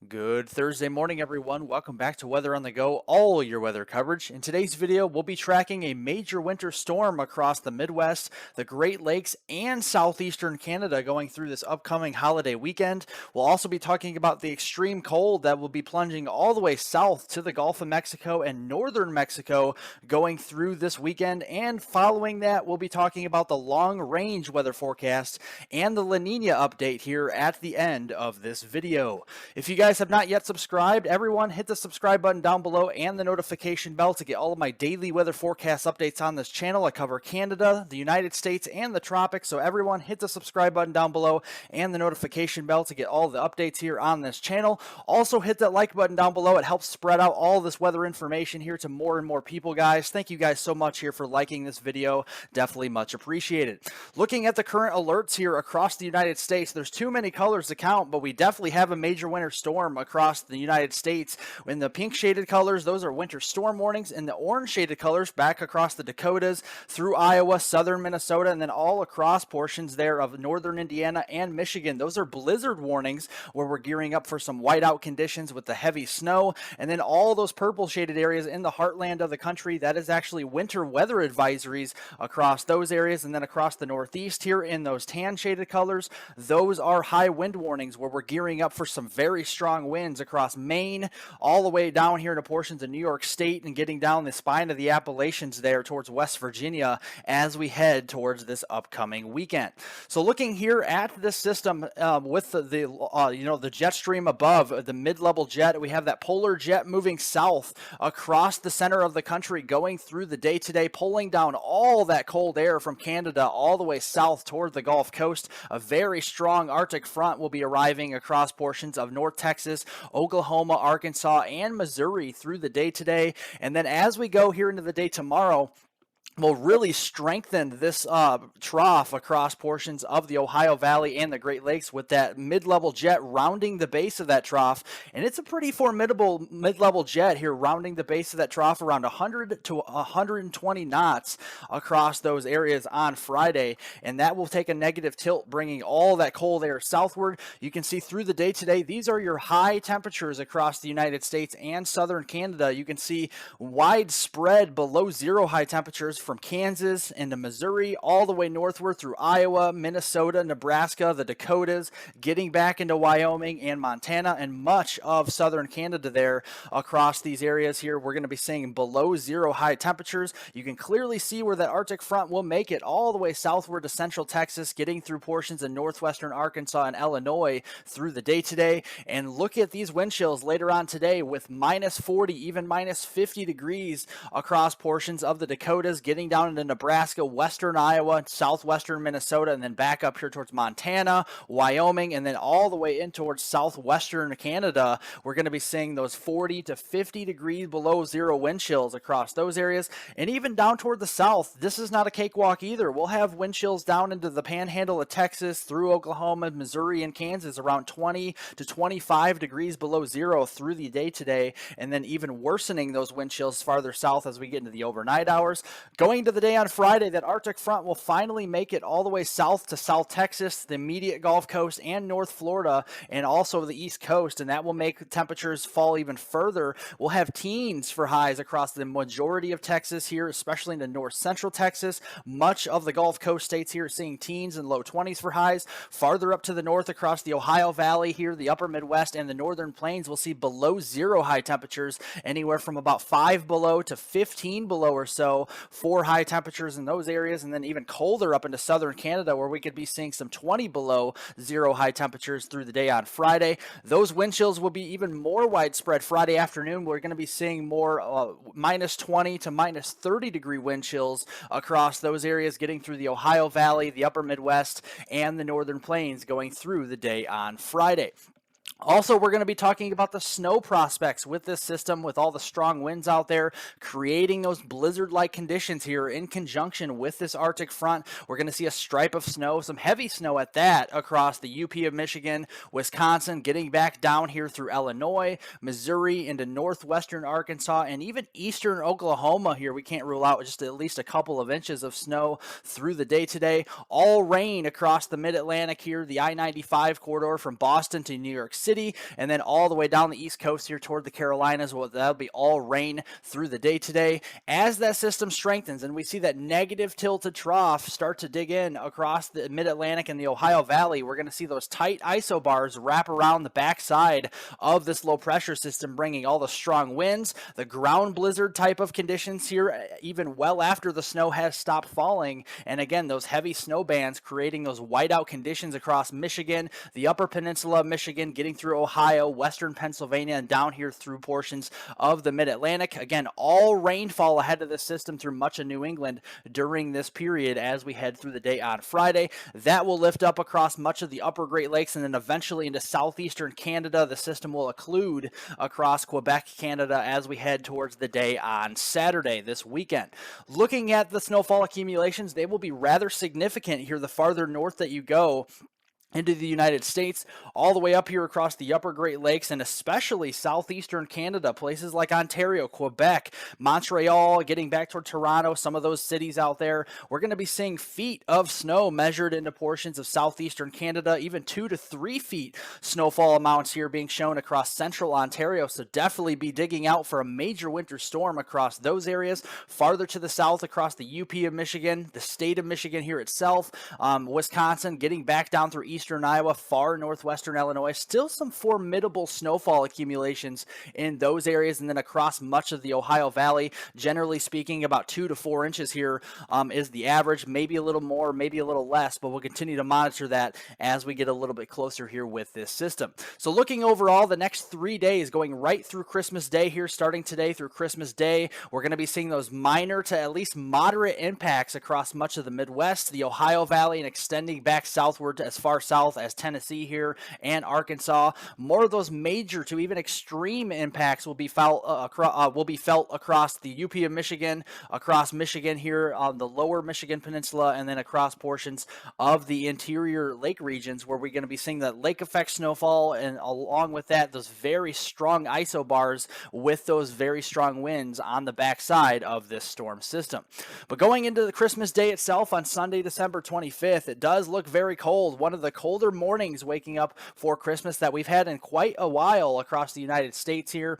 Good Thursday morning, everyone. Welcome back to Weather on the Go, all your weather coverage. In today's video, we'll be tracking a major winter storm across the Midwest, the Great Lakes, and southeastern Canada going through this upcoming holiday weekend. We'll also be talking about the extreme cold that will be plunging all the way south to the Gulf of Mexico and northern Mexico going through this weekend. And following that, we'll be talking about the long-range weather forecast and the La Nina update here at the end of this video. If you guys have not yet subscribed, everyone hit the subscribe button down below and the notification bell to get all of my daily weather forecast updates on this channel. I cover Canada, the United States, and the tropics, so everyone hit the subscribe button down below and the notification bell to get all the updates here on this channel. Also hit that like button down below. It helps spread out all this weather information here to more and more people, guys. Thank you guys so much here for liking this video. Definitely much appreciated. Looking at the current alerts here across the United States, there's too many colors to count, but we definitely have a major winter storm across the United States. In the pink shaded colors, those are winter storm warnings. In the orange shaded colors, back across the Dakotas, through Iowa, southern Minnesota, and then all across portions there of northern Indiana and Michigan. Those are blizzard warnings where we're gearing up for some whiteout conditions with the heavy snow. And then all those purple shaded areas in the heartland of the country, that is actually winter weather advisories across those areas. And then across the Northeast here in those tan shaded colors, those are high wind warnings where we're gearing up for some very strong winds across Maine, all the way down here into portions of New York State and getting down the spine of the Appalachians there towards West Virginia as we head towards this upcoming weekend. So looking here at this system with the jet stream above, the mid-level jet, we have that polar jet moving south across the center of the country going through the day today, pulling down all that cold air from Canada all the way south toward the Gulf Coast. A very strong Arctic front will be arriving across portions of North Texas, Oklahoma, Arkansas, and Missouri through the day today. And then as we go here into the day tomorrow, will really strengthen this trough across portions of the Ohio Valley and the Great Lakes with that mid-level jet rounding the base of that trough. And it's a pretty formidable mid-level jet here rounding the base of that trough around 100 to 120 knots across those areas on Friday. And that will take a negative tilt, bringing all that cold air southward. You can see through the day today, these are your high temperatures across the United States and southern Canada. You can see widespread below zero high temperatures from Kansas into Missouri, all the way northward through Iowa, Minnesota, Nebraska, the Dakotas, getting back into Wyoming and Montana, and much of southern Canada there across these areas here. We're going to be seeing below zero high temperatures. You can clearly see where that Arctic front will make it all the way southward to central Texas, getting through portions of northwestern Arkansas and Illinois through the day today. And look at these wind chills later on today with minus 40, even minus 50 degrees across portions of the Dakotas, getting down into Nebraska, western Iowa, southwestern Minnesota, and then back up here towards Montana, Wyoming, and then all the way in towards southwestern Canada. We're going to be seeing those 40 to 50 degrees below zero wind chills across those areas. And even down toward the south, this is not a cakewalk either. We'll have wind chills down into the panhandle of Texas, through Oklahoma, Missouri, and Kansas, around 20 to 25 degrees below zero through the day today, and then even worsening those wind chills farther south as we get into the overnight hours. Going to the day on Friday, that Arctic front will finally make it all the way south to South Texas, the immediate Gulf Coast, and North Florida, and also the East Coast, and that will make temperatures fall even further. We'll have teens for highs across the majority of Texas here, especially into north central Texas. Much of the Gulf Coast states here are seeing teens and low 20s for highs. Farther up to the north across the Ohio Valley here, the upper Midwest, and the northern plains will see below zero high temperatures, anywhere from about 5 below to 15 below or so for high temperatures in those areas, and then even colder up into southern Canada where we could be seeing some 20 below zero high temperatures through the day on Friday. Those wind chills will be even more widespread Friday afternoon. We're going to be seeing more minus 20 to minus 30 degree wind chills across those areas, getting through the Ohio Valley, the upper Midwest, and the northern plains going through the day on Friday. Also, we're going to be talking about the snow prospects with this system, with all the strong winds out there, creating those blizzard-like conditions here in conjunction with this Arctic front. We're going to see a stripe of snow, some heavy snow at that, across the UP of Michigan, Wisconsin, getting back down here through Illinois, Missouri, into northwestern Arkansas, and even eastern Oklahoma here. We can't rule out just at least a couple of inches of snow through the day today. All rain across the mid-Atlantic here, the I-95 corridor from Boston to New York City. City, and then all the way down the East Coast here toward the Carolinas. Well, that'll be all rain through the day today. As that system strengthens and we see that negative tilted trough start to dig in across the mid-Atlantic and the Ohio Valley, we're going to see those tight isobars wrap around the backside of this low pressure system, bringing all the strong winds, the ground blizzard type of conditions here, even well after the snow has stopped falling. And again, those heavy snow bands creating those whiteout conditions across Michigan, the upper peninsula of Michigan, getting through Ohio, western Pennsylvania, and down here through portions of the mid-Atlantic. Again, all rainfall ahead of the system through much of New England during this period as we head through the day on Friday. That will lift up across much of the upper Great Lakes and then eventually into southeastern Canada. The system will occlude across Quebec, Canada as we head towards the day on Saturday this weekend. Looking at the snowfall accumulations, they will be rather significant here the farther north that you go into the United States, all the way up here across the upper Great Lakes and especially southeastern Canada, places like Ontario, Quebec, Montreal, getting back toward Toronto, some of those cities out there. We're going to be seeing feet of snow measured into portions of southeastern Canada, even 2 to 3 feet snowfall amounts here being shown across central Ontario. So definitely be digging out for a major winter storm across those areas. Farther to the south across the UP of Michigan, the state of Michigan here itself, Wisconsin, getting back down through eastern Iowa, far northwestern Illinois, still some formidable snowfall accumulations in those areas, and then across much of the Ohio Valley. Generally speaking, about 2 to 4 inches here is the average, maybe a little more, maybe a little less, but we'll continue to monitor that as we get a little bit closer here with this system. So looking overall, the next 3 days going right through Christmas Day here, starting today through Christmas Day, we're going to be seeing those minor to at least moderate impacts across much of the Midwest, the Ohio Valley, and extending back southward as far south as Tennessee here and Arkansas. More of those major to even extreme impacts will be felt across the UP of Michigan, across Michigan here on the lower Michigan Peninsula, and then across portions of the interior lake regions where we're going to be seeing that lake effect snowfall, and along with that, those very strong isobars with those very strong winds on the backside of this storm system. But going into the Christmas Day itself on Sunday, December 25th, it does look very cold. One of the colder mornings waking up for Christmas that we've had in quite a while across the United States here.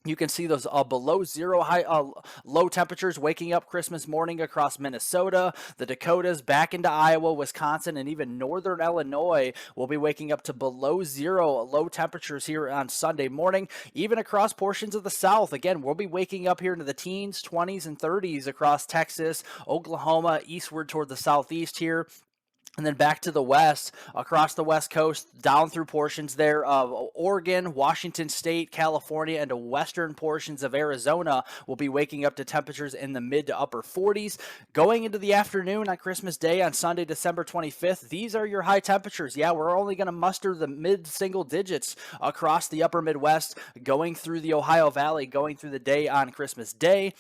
You can see those below zero low temperatures waking up Christmas morning across Minnesota, the Dakotas, back into Iowa, Wisconsin, and even northern Illinois will be waking up to below zero low temperatures here on Sunday morning. Even across portions of the South, again, we'll be waking up here into the teens, 20s, and 30s across Texas, Oklahoma, eastward toward the southeast here. And then back to the west, across the west coast, down through portions there of Oregon, Washington State, California, and to western portions of Arizona will be waking up to temperatures in the mid to upper 40s. Going into the afternoon on Christmas Day on Sunday, December 25th, these are your high temperatures. Yeah, we're only going to muster the mid-single digits across the upper Midwest, going through the Ohio Valley, going through the day on Christmas Day.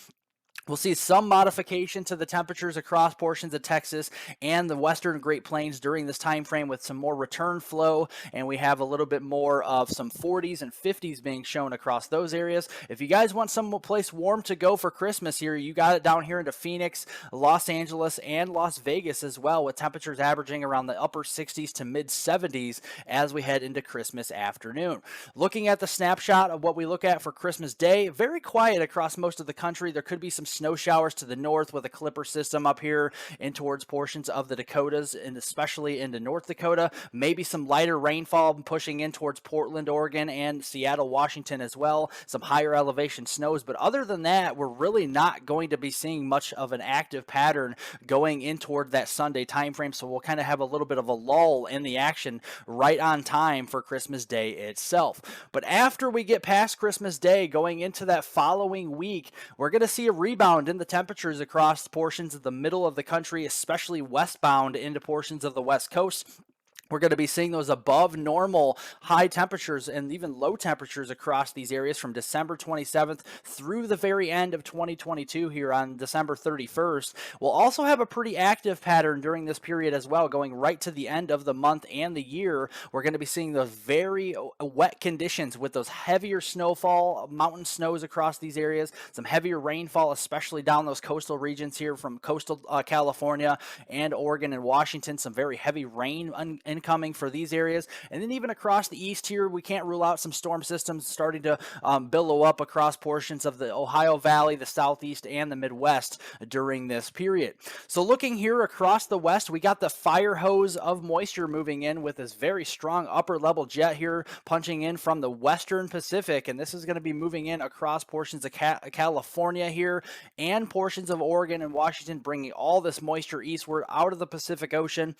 We'll see some modification to the temperatures across portions of Texas and the western Great Plains during this time frame with some more return flow, and we have a little bit more of some 40s and 50s being shown across those areas. If you guys want some place warm to go for Christmas here, you got it down here into Phoenix, Los Angeles, and Las Vegas as well, with temperatures averaging around the upper 60s to mid 70s as we head into Christmas afternoon. Looking at the snapshot of what we look at for Christmas Day, very quiet across most of the country. There could be some snow showers to the north with a clipper system up here in towards portions of the Dakotas and especially into North Dakota. Maybe some lighter rainfall pushing in towards Portland, Oregon, and Seattle, Washington as well. Some higher elevation snows. But other than that, we're really not going to be seeing much of an active pattern going in toward that Sunday time frame. So we'll kind of have a little bit of a lull in the action right on time for Christmas Day itself. But after we get past Christmas Day, going into that following week, we're going to see a rebound in the temperatures across portions of the middle of the country, especially westbound into portions of the West Coast. We're going to be seeing those above normal high temperatures and even low temperatures across these areas from December 27th through the very end of 2022 here on December 31st. We'll also have a pretty active pattern during this period as well, going right to the end of the month and the year. We're going to be seeing those very wet conditions with those heavier snowfall, mountain snows across these areas, some heavier rainfall, especially down those coastal regions here from coastal California and Oregon and Washington, some very heavy rain incoming for these areas. And then even across the east here, we can't rule out some storm systems starting to billow up across portions of the Ohio Valley, the southeast, and the Midwest during this period. So looking here across the west, we got the fire hose of moisture moving in with this very strong upper level jet here punching in from the western Pacific, and this is going to be moving in across portions of California here and portions of Oregon and Washington, bringing all this moisture eastward out of the Pacific Ocean.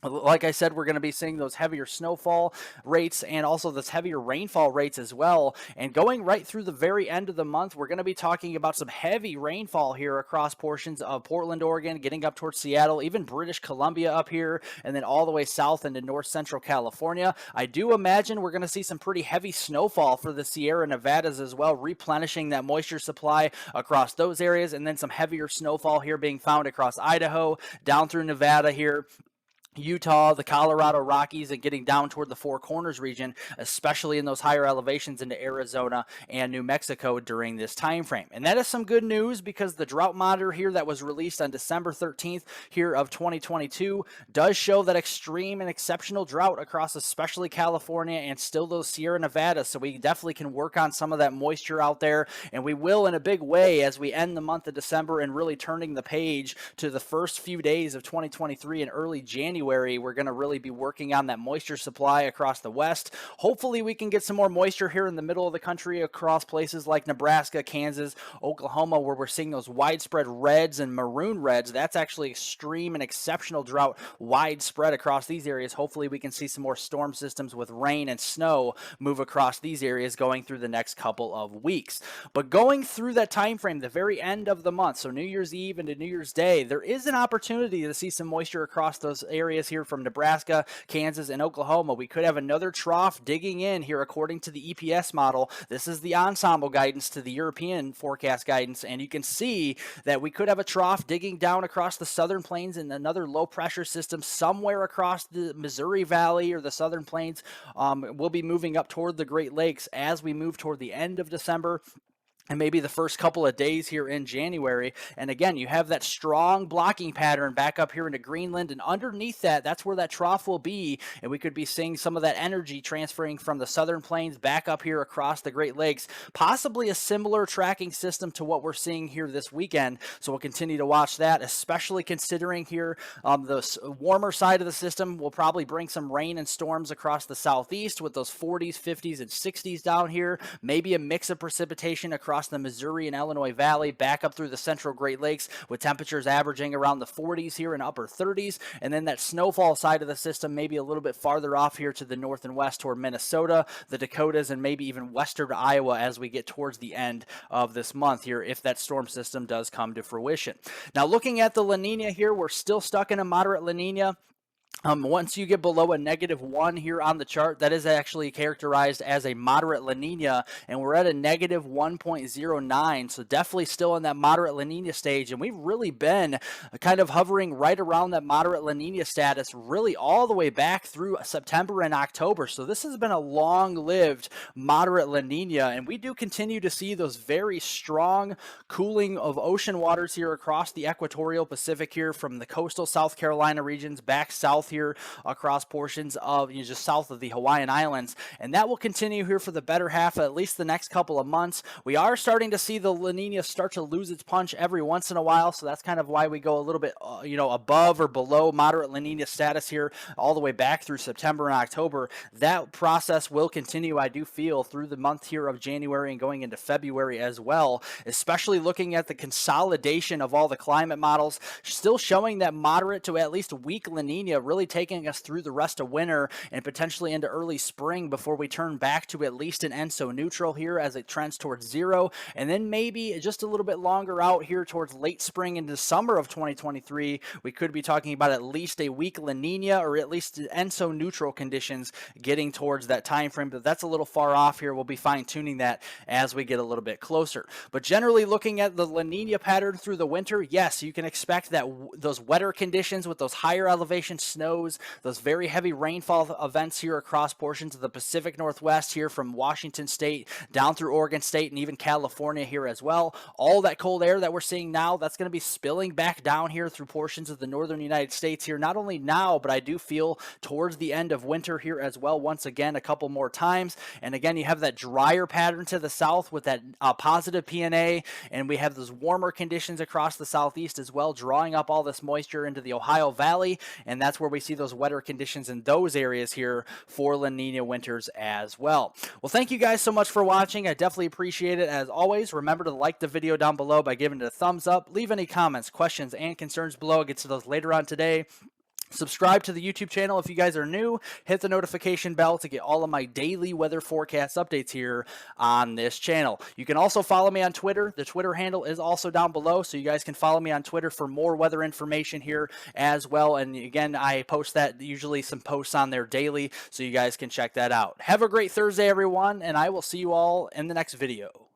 Like I said, we're going to be seeing those heavier snowfall rates and also this heavier rainfall rates as well. And going right through the very end of the month, we're going to be talking about some heavy rainfall here across portions of Portland, Oregon, getting up towards Seattle, even British Columbia up here, and then all the way south into north central California. I do imagine we're going to see some pretty heavy snowfall for the Sierra Nevadas as well, replenishing that moisture supply across those areas, and then some heavier snowfall here being found across Idaho, down through Nevada here, Utah, the Colorado Rockies, and getting down toward the Four Corners region, especially in those higher elevations into Arizona and New Mexico during this time frame. And that is some good news because the drought monitor here that was released on December 13th here of 2022 does show that extreme and exceptional drought across especially California and still those Sierra Nevadas. So we definitely can work on some of that moisture out there, and we will in a big way as we end the month of December and really turning the page to the first few days of 2023 and early January. We're going to really be working on that moisture supply across the west. Hopefully we can get some more moisture here in the middle of the country across places like Nebraska, Kansas, Oklahoma, where we're seeing those widespread reds and maroon reds. That's actually extreme and exceptional drought widespread across these areas. Hopefully we can see some more storm systems with rain and snow move across these areas going through the next couple of weeks. But going through that time frame, the very end of the month, so New Year's Eve into New Year's Day, there is an opportunity to see some moisture across those areas here from Nebraska, Kansas, and Oklahoma. We could have another trough digging in here according to the EPS model. This is the ensemble guidance to the European forecast guidance, and you can see that we could have a trough digging down across the southern plains and another low pressure system somewhere across the Missouri Valley or the southern plains will be moving up toward the Great Lakes as we move toward the end of December and maybe the first couple of days here in January. And again, you have that strong blocking pattern back up here into Greenland, and underneath that, that's where that trough will be, and we could be seeing some of that energy transferring from the southern plains back up here across the Great Lakes, possibly a similar tracking system to what we're seeing here this weekend. So we'll continue to watch that, especially considering here the warmer side of the system will probably bring some rain and storms across the southeast with those 40s, 50s, and 60s down here, maybe a mix of precipitation across the Missouri and Illinois Valley, back up through the central Great Lakes with temperatures averaging around the 40s here and upper 30s. And then that snowfall side of the system maybe a little bit farther off here to the north and west toward Minnesota, the Dakotas, and maybe even western Iowa as we get towards the end of this month here if that storm system does come to fruition. Now looking at the La Nina here, we're still stuck in a moderate La Nina. Once you get below a -1 here on the chart, that is actually characterized as a moderate La Nina, and we're at a -1.09, so definitely still in that moderate La Nina stage, and we've really been kind of hovering right around that moderate La Nina status really all the way back through September and October, so this has been a long-lived moderate La Nina, and we do continue to see those very strong cooling of ocean waters here across the equatorial Pacific here from the coastal South Carolina regions back south here across portions of just south of the Hawaiian Islands, and that will continue here for the better half of at least the next couple of months. We are starting to see the La Nina start to lose its punch every once in a while, so that's kind of why we go a little bit above or below moderate La Nina status here all the way back through September and October. That process will continue, I do feel, through the month here of January and going into February as well, especially looking at the consolidation of all the climate models, still showing that moderate to at least weak La Nina really taking us through the rest of winter and potentially into early spring before we turn back to at least an ENSO neutral here as it trends towards zero, and then maybe just a little bit longer out here towards late spring into summer of 2023, we could be talking about at least a weak La Nina or at least ENSO neutral conditions getting towards that time frame, but that's a little far off here. We'll be fine-tuning that as we get a little bit closer. But generally looking at the La Nina pattern through the winter, yes, you can expect that those wetter conditions with those higher elevation snows, those very heavy rainfall events here across portions of the Pacific Northwest here from Washington State down through Oregon State and even California here as well. All that cold air that we're seeing now, that's going to be spilling back down here through portions of the northern United States here, not only now, but I do feel towards the end of winter here as well, once again, a couple more times. And again, you have that drier pattern to the south with that positive PNA, and we have those warmer conditions across the southeast as well, drawing up all this moisture into the Ohio Valley, and that's where we see those wetter conditions in those areas here for La Nina winters as well. Well, thank you guys so much for watching. I definitely appreciate it. As always, remember to like the video down below by giving it a thumbs up. Leave any comments, questions, and concerns below. I'll get to those later on today. Subscribe to the YouTube channel if you guys are new. Hit the notification bell to get all of my daily weather forecast updates here on this channel. You can also follow me on Twitter. The Twitter handle is also down below, so you guys can follow me on Twitter for more weather information here as well. And again, I post that, usually some posts on there daily, so you guys can check that out. Have a great Thursday, everyone, and I will see you all in the next video.